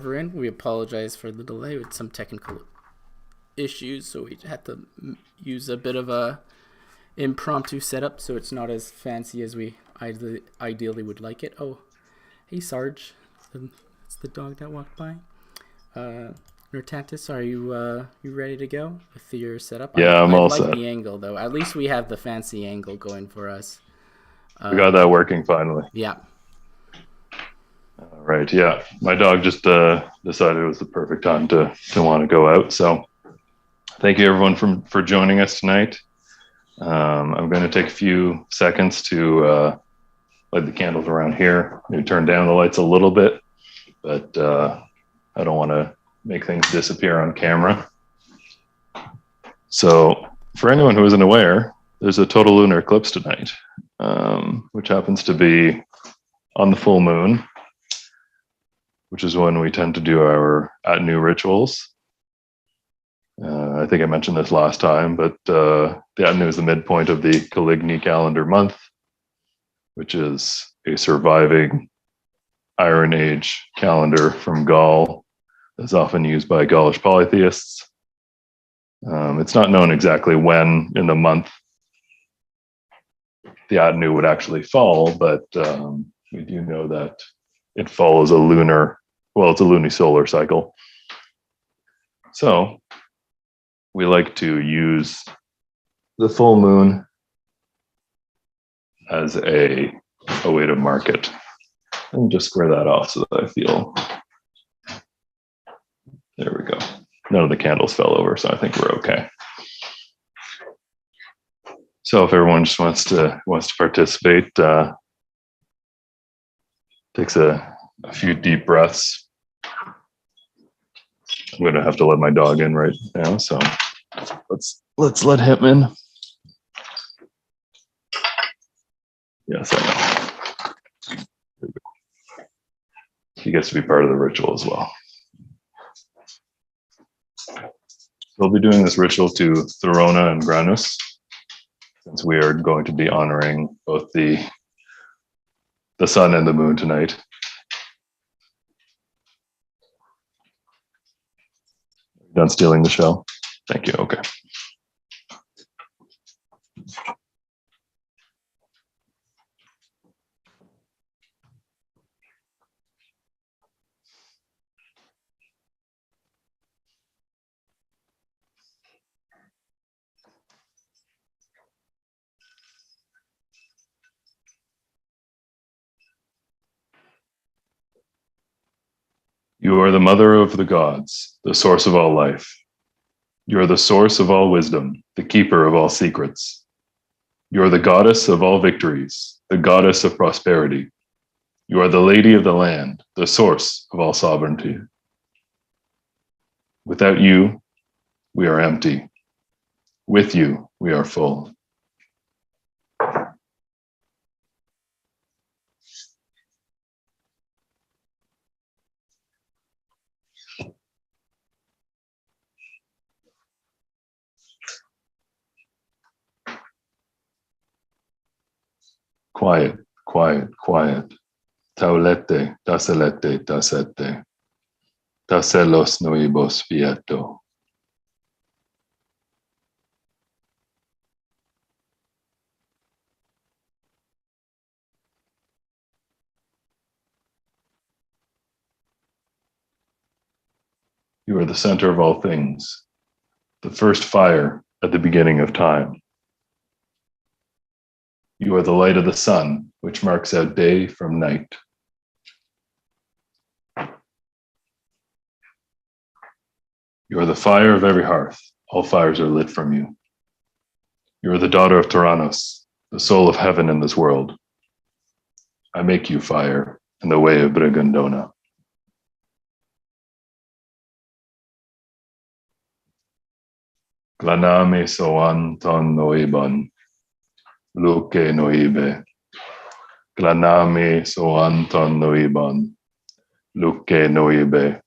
over in. We apologize for the delay with some technical issues, so we had to use a bit of a impromptu setup, so it's not as fancy as we ideally would like it. Oh, hey Sarge, it's the dog that walked by. Nertantis, are you ready to go with your setup? Yeah, I'm I all like set. the angle though. At least we have the fancy angle going for us. We got that working finally. Yeah. All right. Yeah, my dog just decided it was the perfect time to want to go out. So thank you everyone for joining us tonight. I'm going to take a few seconds to light the candles around here. Maybe turn down the lights a little bit, but I don't want to make things disappear on camera. So for anyone who isn't aware, there's a total lunar eclipse tonight, which happens to be on the full moon, which is when we tend to do our Atenoux rituals. I think I mentioned this last time, but the Atenoux is the midpoint of the Caligny calendar month, which is a surviving Iron Age calendar from Gaul that's often used by Gaulish polytheists. It's not known exactly when in the month the Atenoux would actually fall, but we do know that it follows a lunisolar cycle. So we like to use the full moon as a way to mark it. Let me just square that off so that I feel. There we go. None of the candles fell over, so I think we're okay. So if everyone just wants to participate, takes a few deep breaths. I'm going to have to let my dog in right now, so let's let him in. Yes, I know. He gets to be part of the ritual as well. We'll be doing this ritual to Thorona and Granus, since we are going to be honoring both the sun and the moon tonight. Done stealing the show? Thank you. Okay. You are the mother of the gods, the source of all life. You are the source of all wisdom, the keeper of all secrets. You are the goddess of all victories, the goddess of prosperity. You are the lady of the land, the source of all sovereignty. Without you, we are empty. With you, we are full. Quiet, quiet, quiet. Taulete, taselete, tasete. Taselos noibos fieto. You are the center of all things, the first fire at the beginning of time. You are the light of the sun, which marks out day from night. You are the fire of every hearth. All fires are lit from you. You are the daughter of Tyrannos, the soul of heaven in this world. I make you fire in the way of Brigandona. Glaname soan ton noiban, luke noibe. Glaname soan ton noiban, luke noibe.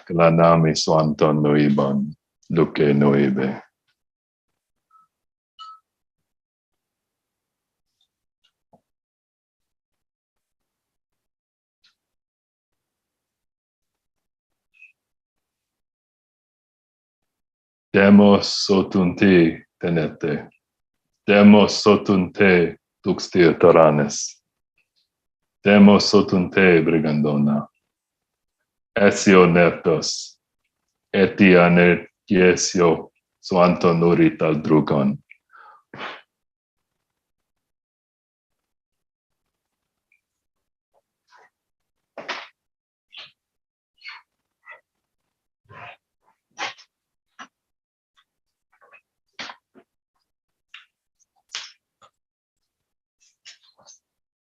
Glaname soan ton noiban, luke noibe. Demos sotunte tenete. Demos sotunte duxtia toranes. Demos sotunte brigandona. Esio neptos. Etianet yesio suanto nurital drugon.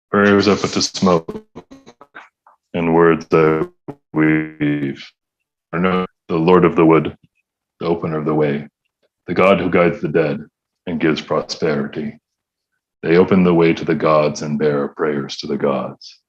Prayers up to smoke and words that weave. The Lord of the wood, the opener of the way, the God who guides the dead and gives prosperity. They open the way to the gods and bear prayers to the gods.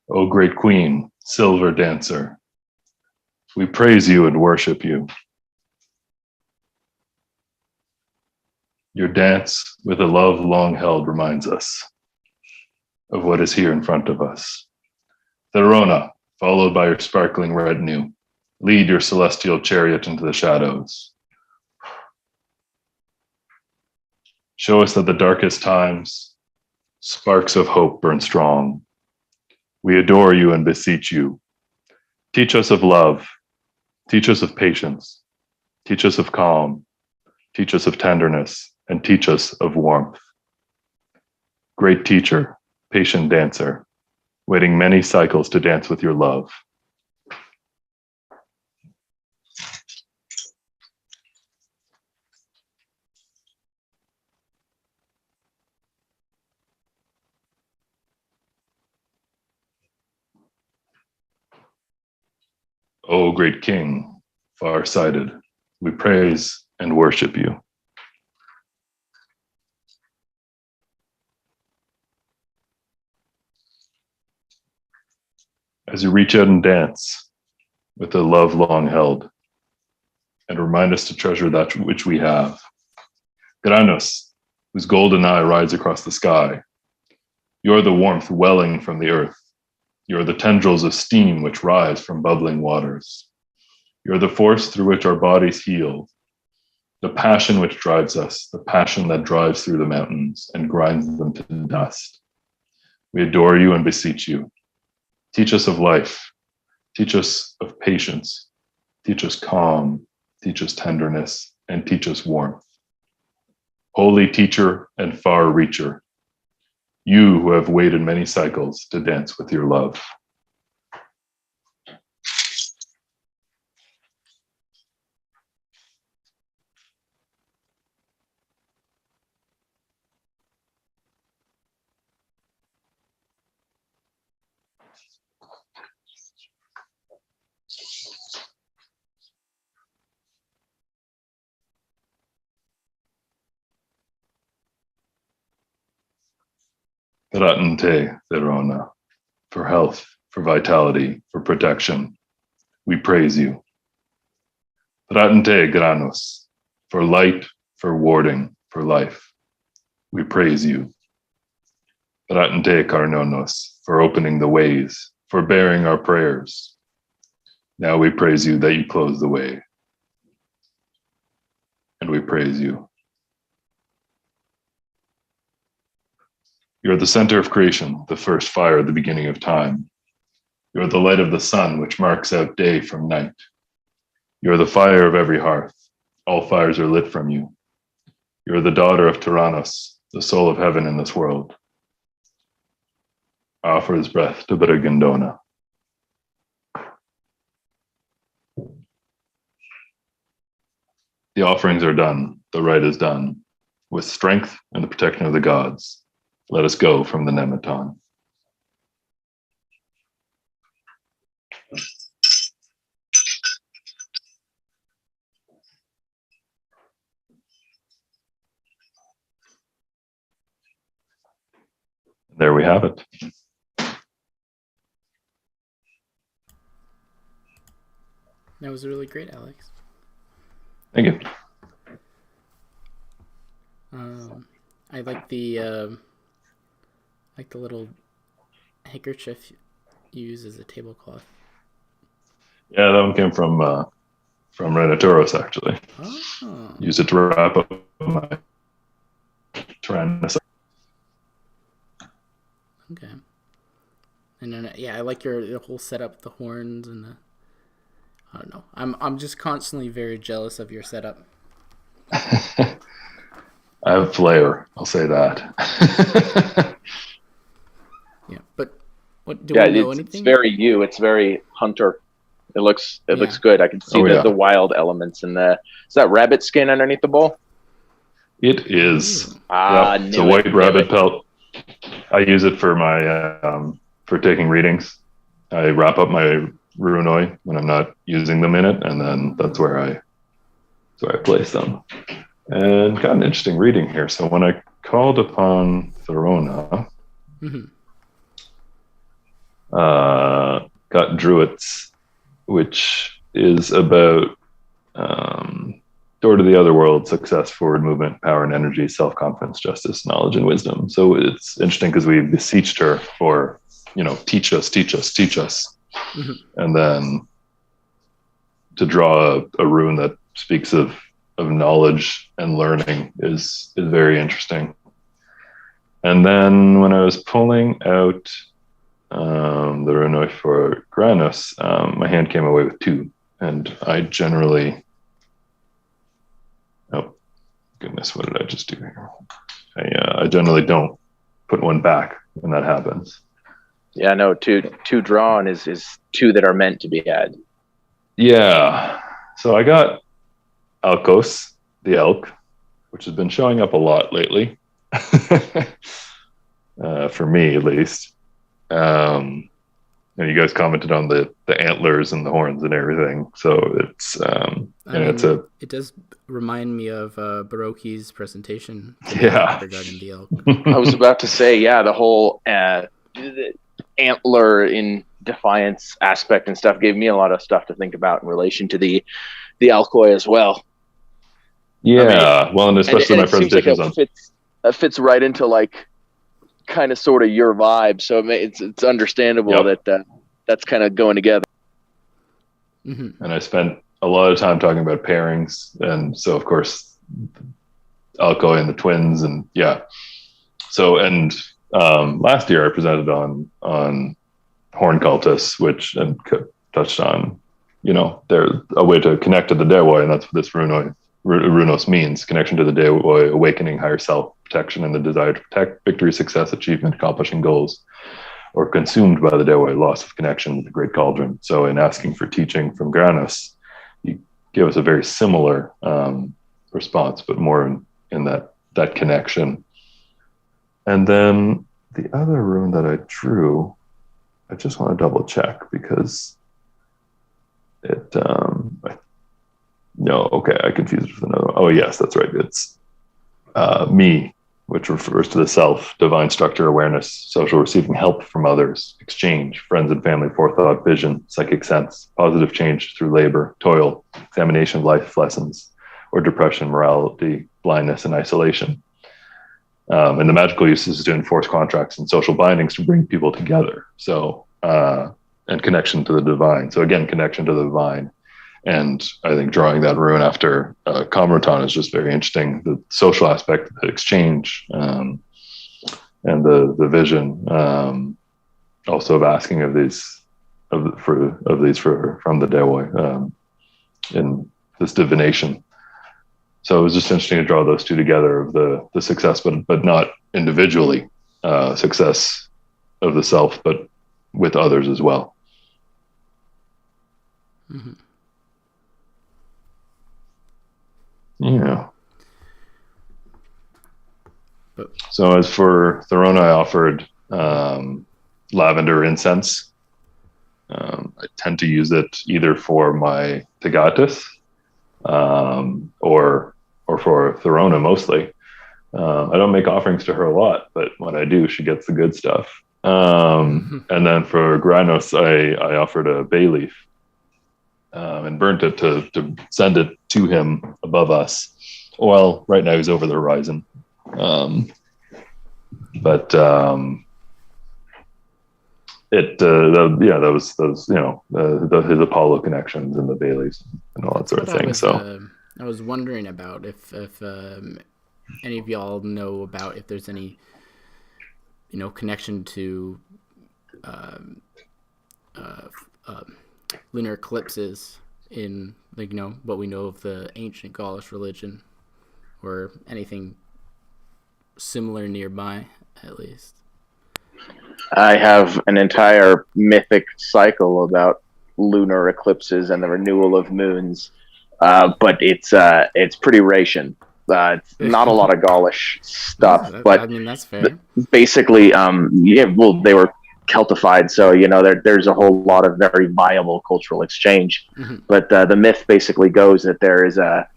O great queen, silver dancer, we praise you and worship you. Your dance with a love long held reminds us of what is here in front of us. Therona, followed by your sparkling retinue, lead your celestial chariot into the shadows. Show us that the darkest times, sparks of hope burn strong. We adore you and beseech you. Teach us of love. Teach us of patience. Teach us of calm. Teach us of tenderness. And teach us of warmth. Great teacher, patient dancer, waiting many cycles to dance with your love. O great King, far-sighted, we praise and worship you. As you reach out and dance with the love long held, and remind us to treasure that which we have. Granos, whose golden eye rides across the sky. You are the warmth welling from the earth. You are the tendrils of steam which rise from bubbling waters. You are the force through which our bodies heal, the passion which drives us, the passion that drives through the mountains and grinds them to dust. We adore you and beseech you. Teach us of life. Teach us of patience. Teach us calm. Teach us tenderness. And teach us warmth. Holy teacher and far reacher, you who have waited many cycles to dance with your love. Ratante Verona, for health, for vitality, for protection, we praise you. Ratante Granos, for light, for warding, for life, we praise you. Ratante Carnonos, for opening the ways, for bearing our prayers. Now we praise you that you close the way. And we praise you. You are the center of creation, the first fire at the beginning of time. You are the light of the sun, which marks out day from night. You are the fire of every hearth. All fires are lit from you. You are the daughter of Tyrannos, the soul of heaven in this world. I offer his breath to Brigandona. The offerings are done. The rite is done. With strength and the protection of the gods, let us go from the Nematon. There we have it. That was really great, Alex. Thank you. I like the little handkerchief you use as a tablecloth. Yeah, that one came from Rhinotauros, actually. Oh. Used it to wrap up my Tyrannosaurus. Okay. And then I like your whole setup, the horns and the. I don't know. I'm just constantly very jealous of your setup. I have flair. I'll say that. Yeah, but what do we know anything? It's very you. It's very hunter. It looks good. I can see the wild elements in the. Is that rabbit skin underneath the bowl? It is. It's a white rabbit pelt. I use it for my for taking readings. I wrap up my runoi when I'm not using them in it, and then that's where I place them. And got an interesting reading here. So when I called upon Therona, got Druids, which is about door to the other world, success, forward movement, power and energy, self-confidence, justice, knowledge, and wisdom. So it's interesting because we beseeched her for, teach us. And then to draw a rune that speaks of knowledge and learning is very interesting. And then when I was pulling out the runoi for Granus, my hand came away with 2. And I generally... Oh, goodness, what did I just do here? I generally don't put one back when that happens. Yeah, no, two drawn is 2 that are meant to be had. Yeah. So I got Alkos, the elk, which has been showing up a lot lately. For me, at least. You guys commented on the antlers and the horns and everything. So it's it does remind me of Baroki's presentation. Yeah. Regarding the elk. I was about to say, the whole the antler in defiance aspect and stuff gave me a lot of stuff to think about in relation to the alkoi as well. Yeah, and especially my presentation that fits right into like kind of sort of your vibe, so it's understandable that that's kind of going together. And I spent a lot of time talking about pairings, and so of course Alkoi and the twins, and last year I presented on horn cultists, which and touched on they're a way to connect to the Dewoi, and that's what this Runos means: connection to the Dewoi, awakening higher self, protection, and the desire to protect, victory, success, achievement, accomplishing goals, or consumed by the Dewoi, loss of connection with the Great Cauldron. So in asking for teaching from Granus, you give us a very similar response, but more in that connection. And then the other rune that I drew, I just want to double check because it, I confused it with another one. Oh yes, that's right. It's me, which refers to the self, divine structure, awareness, social receiving help from others, exchange, friends and family, forethought, vision, psychic sense, positive change through labor, toil, examination of life lessons, or depression, morality, blindness, and isolation. And the magical use is to enforce contracts and social bindings to bring people together. So, and connection to the divine. So again, connection to the divine. And I think drawing that rune after Kamratan is just very interesting. The social aspect, the exchange, and the vision, also of asking of these from the Dewoi in this divination. So it was just interesting to draw those 2 together of the success, but not individually success of the self, but with others as well. Mm-hmm. Yeah. So as for Therona, I offered lavender incense. I tend to use it either for my Tagatis or for Therona mostly. I don't make offerings to her a lot, but when I do, she gets the good stuff. And then for Granos, I offered a bay leaf and burnt it to send it to him above us. Well, right now he's over the horizon. Those his Apollo connections and the bay leaves and all that sort of thing. I was wondering about if any of y'all know about if there's any connection to lunar eclipses in what we know of the ancient Gaulish religion, or anything similar nearby, at least. I have an entire mythic cycle about lunar eclipses and the renewal of moons, but it's pretty Ration. It's not a lot of Gaulish stuff, but I mean that's fair. Basically, they were Celtified, so there's a whole lot of very viable cultural exchange. Mm-hmm. But the myth basically goes that there is a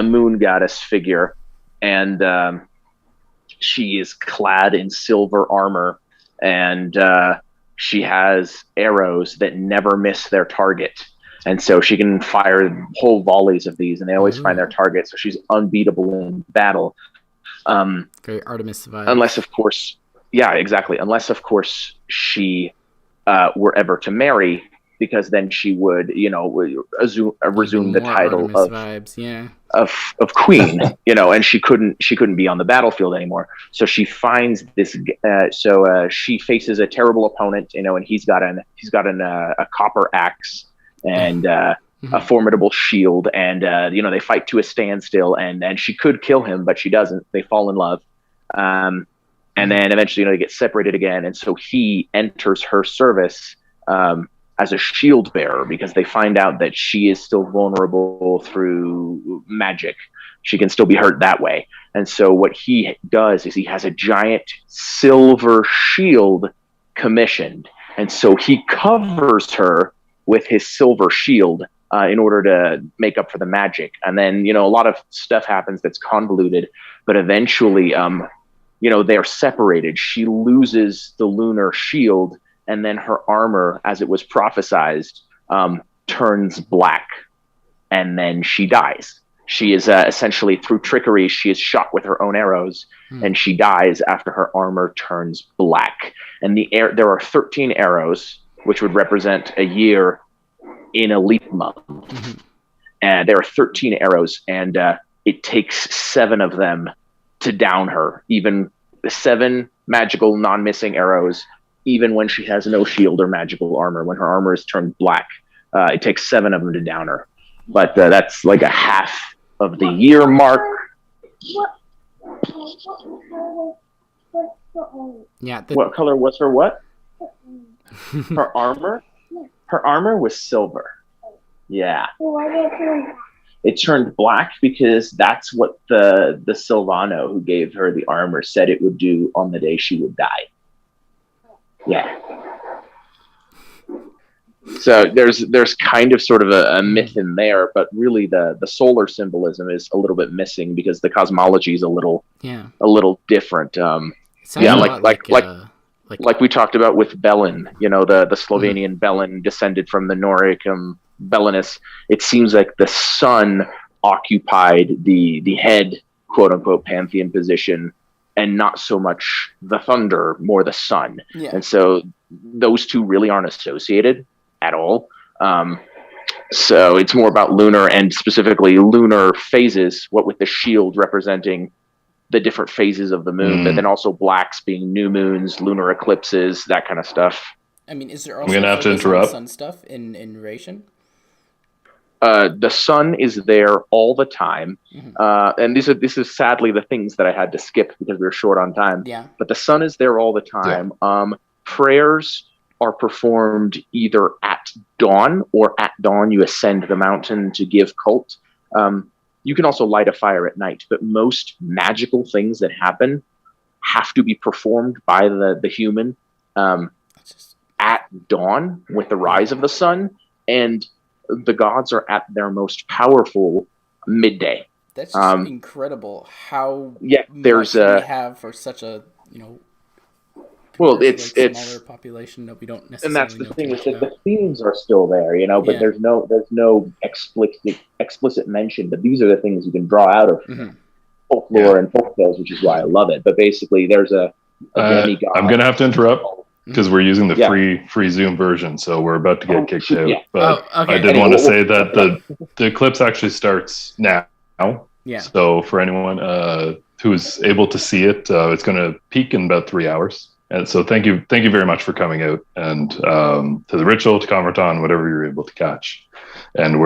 moon goddess figure, and she is clad in silver armor, and she has arrows that never miss their target. And so she can fire whole volleys of these, and they always find their target. So she's unbeatable in battle. Very Artemis vibes. Unless, of course, yeah, exactly. Unless, of course, she were ever to marry, because then she would, resume the title Artemis vibes, yeah. of queen, and she couldn't be on the battlefield anymore. So she finds this. She faces a terrible opponent, and he's got a copper axe and a formidable shield, and they fight to a standstill, and she could kill him, but she doesn't. They fall in love. And then eventually, they get separated again. And so he enters her service as a shield bearer, because they find out that she is still vulnerable through magic. She can still be hurt that way. And so what he does is he has a giant silver shield commissioned. And so he covers her with his silver shield in order to make up for the magic. And then, a lot of stuff happens that's convoluted, but eventually, they are separated. She loses the lunar shield, and then her armor, as it was prophesized, turns black, and then she dies. She is essentially, through trickery, she is shot with her own arrows, and she dies after her armor turns black. And there are 13 arrows, which would represent a year in a leap month. And there are 13 arrows, and it takes 7 of them to down her, even the 7 magical non-missing arrows, even when she has no shield or magical armor. When her armor is turned black, it takes 7 of them to down her. But that's like a half of the year mark. Yeah. What color was her what? Her armor? Her armor was silver. Yeah. It turned black because that's what the Silvano who gave her the armor said it would do on the day she would die. Yeah. So there's kind of sort of a myth in there, but really the solar symbolism is a little bit missing, because the cosmology is a little different. Like we talked about with Belen, the Slovenian Belen descended from the Noricum Belenus. It seems like the sun occupied the head, quote unquote, pantheon position, and not so much the thunder, more the sun. Yeah. And so those two really aren't associated at all. So it's more about lunar, and specifically lunar phases, what with the shield representing the different phases of the moon, but then also blacks being new moons, lunar eclipses, that kind of stuff. I mean, is there also I'm gonna have to interrupt. sun stuff in Ration? The sun is there all the time, and this is sadly the things that I had to skip because we were short on time. Yeah. But the sun is there all the time. Yeah. Prayers are performed either at dawn, or at dawn you ascend the mountain to give cult. You can also light a fire at night, but most magical things that happen have to be performed by the human at dawn with the rise of the sun, and the gods are at their most powerful midday. That's just incredible how there's much we have for such a, well, it's it's smaller population that we don't and necessarily that's the know thing too is much that the about. themes are still there, but Yeah. there's no explicit mention. But these are the things you can draw out of folklore and folk tales, which is why I love it. But basically, there's a demigod. I'm gonna have to interrupt because we're using the free Zoom version, so we're about to get kicked out. Yeah. But okay. I did want to say that the eclipse actually starts now. Yeah. So for anyone who's able to see it, it's going to peak in about 3 hours. And so thank you very much for coming out and to the ritual, to Converton, whatever you're able to catch. And we're